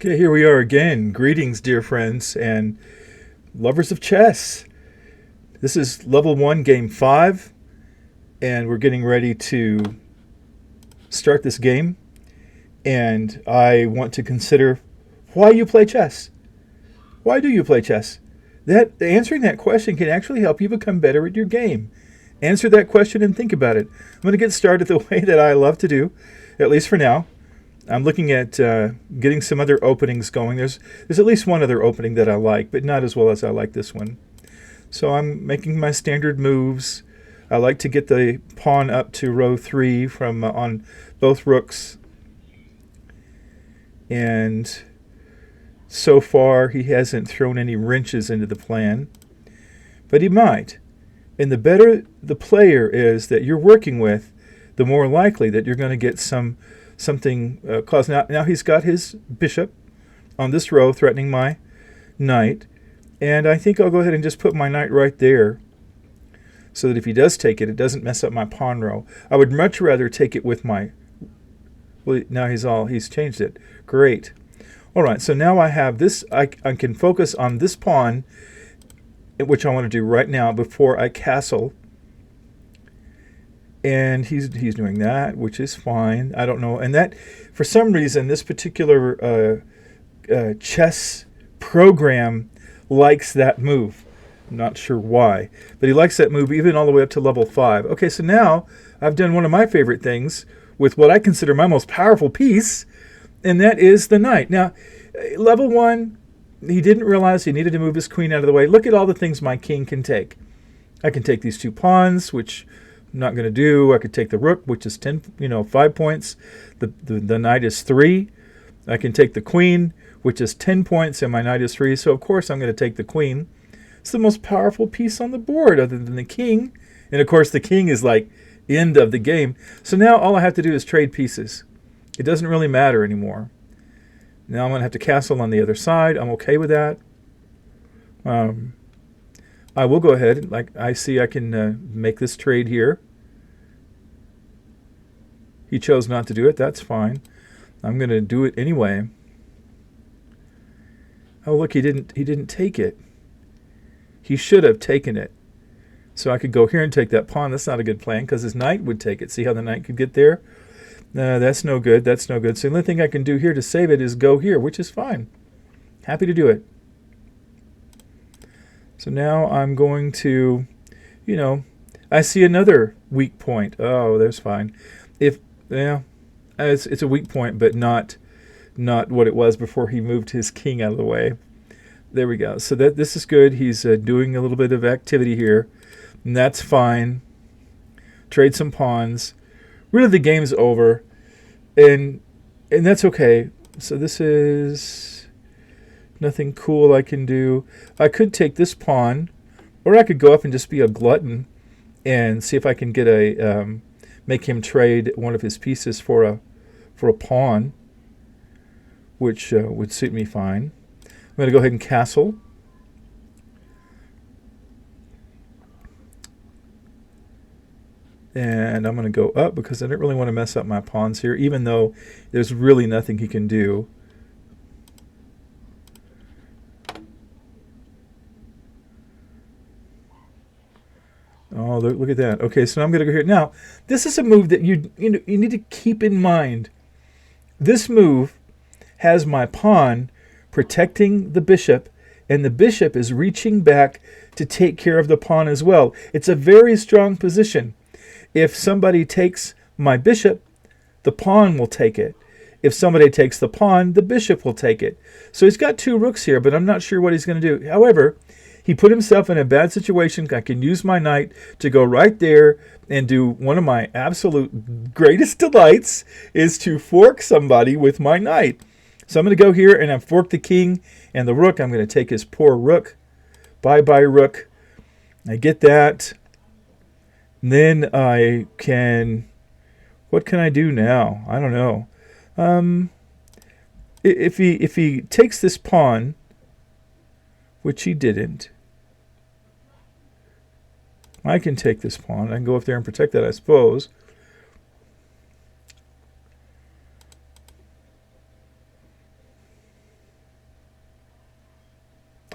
Okay, here we are again. Greetings, dear friends and lovers of chess. This is level 1, game 5, and we're getting ready to start this game. And I want to consider why you play chess. Why do you play chess? Answering that question can actually help you become better at your game. Answer that question and think about it. I'm going to get started the way that I love to do, at least for now. I'm looking at getting some other openings going. There's at least one other opening that I like, but not as well as I like this one. So I'm making my standard moves. I like to get the pawn up to row 3 from on both rooks. And so far he hasn't thrown any wrenches into the plan, but he might. And the better the player is that you're working with, the more likely that you're going to get something cause. Now he's got his bishop on this row threatening my knight, and I think I'll go ahead and just put my knight right there so that if he does take it, it doesn't mess up my pawn row. I would much rather take it with my... Well, now he's changed it. Great. All right, so now I have this. I can focus on this pawn, which I want to do right now before I castle. And he's doing that, which is fine. I don't know. And that, for some reason, this particular chess program likes that move. I'm not sure why, but he likes that move even all the way up to level 5. Okay, so now I've done one of my favorite things with what I consider my most powerful piece, and that is the knight. Now, level 1, he didn't realize he needed to move his queen out of the way. Look at all the things my king can take. I can take these 2 pawns, which I'm not going to do. I could take the rook, which is 5 points. The knight is 3. I can take the queen, which is 10 points, and my knight is 3. So, of course, I'm going to take the queen. It's the most powerful piece on the board other than the king. And, of course, the king is like end of the game. So now all I have to do is trade pieces. It doesn't really matter anymore. Now I'm going to have to castle on the other side. I'm okay with that. I will go ahead. Like I see I can make this trade here. He chose not to do it. That's fine. I'm going to do it anyway. Oh, look, he didn't take it. He should have taken it. So I could go here and take that pawn. That's not a good plan because his knight would take it. See how the knight could get there? That's no good. That's no good. So the only thing I can do here to save it is go here, which is fine. Happy to do it. So now I'm going to, I see another weak point. Oh, there's fine. It's a weak point, but not what it was before he moved his king out of the way. There we go. So this is good. He's doing a little bit of activity here, and that's fine. Trade some pawns. Really, the game's over, and that's okay. So this is nothing cool I can do. I could take this pawn, or I could go up and just be a glutton and see if I can get make him trade one of his pieces for a pawn, which would suit me fine. I'm going to go ahead and castle. And I'm going to go up because I don't really want to mess up my pawns here, even though there's really nothing he can do. Oh, look at that. Okay, so I'm going to go here. Now, this is a move that you need to keep in mind. This move has my pawn protecting the bishop, and the bishop is reaching back to take care of the pawn as well. It's a very strong position. If somebody takes my bishop, the pawn will take it. If somebody takes the pawn, the bishop will take it. So he's got 2 rooks here, but I'm not sure what he's going to do. However, he put himself in a bad situation. I can use my knight to go right there and do one of my absolute greatest delights is to fork somebody with my knight. So I'm going to go here and I fork the king and the rook. I'm going to take his poor rook. Bye-bye, rook. I get that. And then I can... What can I do now? I don't know. If he takes this pawn, which he didn't, I can take this pawn. I can go up there and protect that, I suppose.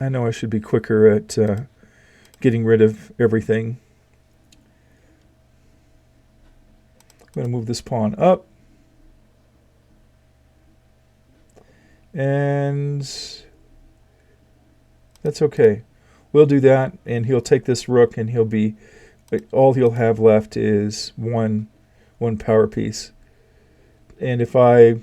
I know I should be quicker at getting rid of everything. I'm going to move this pawn up. And that's okay. We'll do that, and he'll take this rook, and all he'll have left is one power piece. And if I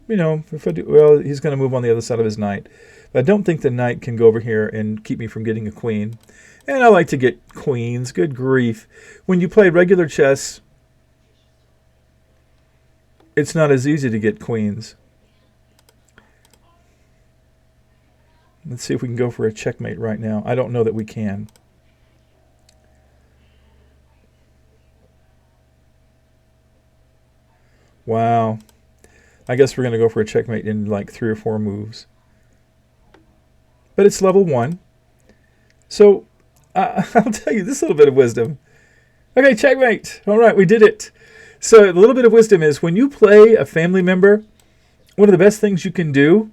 do, well, he's going to move on the other side of his knight. But I don't think the knight can go over here and keep me from getting a queen. And I like to get queens. Good grief. When you play regular chess, it's not as easy to get queens. Let's see if we can go for a checkmate right now. I don't know that we can. Wow. I guess we're going to go for a checkmate in like 3 or 4 moves. But it's level 1. So I'll tell you this little bit of wisdom. Okay, checkmate. All right, we did it. So the little bit of wisdom is when you play a family member, one of the best things you can do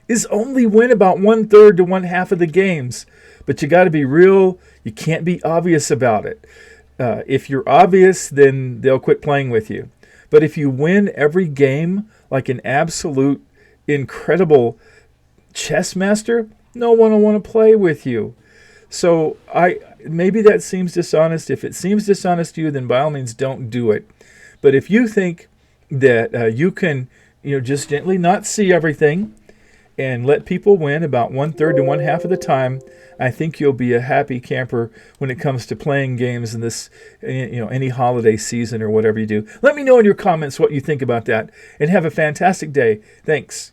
is only win about 1/3 to 1/2 of the games. But you got to be real. You can't be obvious about it. If you're obvious, then they'll quit playing with you. But if you win every game like an absolute incredible chess master, no one will want to play with you. So maybe that seems dishonest. If it seems dishonest to you, then by all means don't do it. But if you think that you can just gently not see everything and let people win about 1/3 to 1/2 of the time, I think you'll be a happy camper when it comes to playing games in this, any holiday season or whatever you do. Let me know in your comments what you think about that, and have a fantastic day. Thanks.